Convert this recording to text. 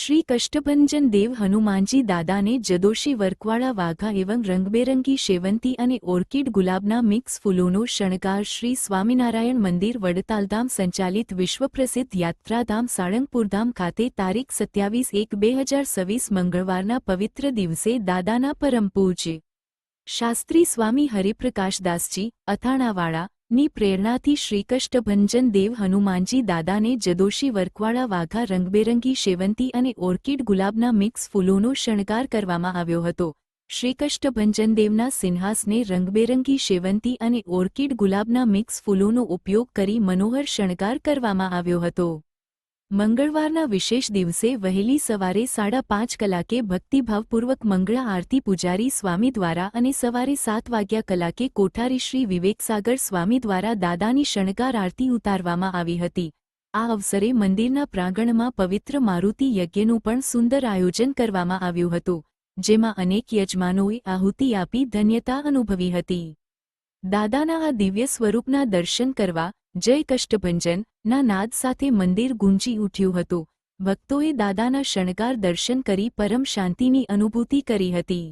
श्री कष्टभंजन देव हनुमानजी दादा ने जदोशी वर्कवाड़ा वाघा एवं रंगबेरंगी शेवंती अने ओर्किड गुलाबना मिक्स फूलोनो शणगार श्री स्वामीनारायण मंदिर वडतालधाम संचालित विश्वप्रसिद्ध यात्राधाम साळंगपुरधाम खाते तारीख 27/1/2026 मंगळवारना पवित्र दिवसे दादाना परम पूज्य शास्त्री स्वामी हरिप्रकाशदासजी અથાણાવાળા ની પ્રેરણાથી શ્રી કષ્ટભંજન દેવ હનુમાનજી દાદાને જદોશી વર્કવાળા વાઘા રંગબેરંગી શેવંતી અને ઓર્કિડ ગુલાબના મિક્સ ફૂલોનો શણગાર કરવામાં આવ્યો હતો। શ્રી કષ્ટભંજન દેવના સિંહાસને રંગબેરંગી શેવંતી અને ઓર્કિડ ગુલાબના મિક્સ ફૂલોનો ઉપયોગ કરી મનોહર શણગાર કરવામાં આવ્યો હતો। મંગળવારના વિશેષ દિવસે વહેલી સવારે 5:30 કલાકે ભક્તિભાવપૂર્વક મંગળા આરતી પૂજારી સ્વામી દ્વારા અને સવારે 7 કોઠારી શ્રી વિવેકસાગર સ્વામી દ્વારા દાદાની શણગાર આરતી ઉતારવામાં આવી હતી। આ અવસરે મંદિરના પ્રાંગણમાં પવિત્ર મારુતિ યજ્ઞનું પણ સુંદર આયોજન કરવામાં આવ્યું હતું, જેમાં અનેક યજમાનોએ આહુતિ આપી ધન્યતા અનુભવી હતી। દાદાના આ દિવ્ય સ્વરૂપના દર્શન કરવા જય કષ્ટભંજન ના નાદ સાથે મંદિર ગુંજી ઉઠ્યું હતું। ભક્તોએ દાદાના શણગાર દર્શન કરી પરમ શાંતિની અનુભૂતિ કરી હતી।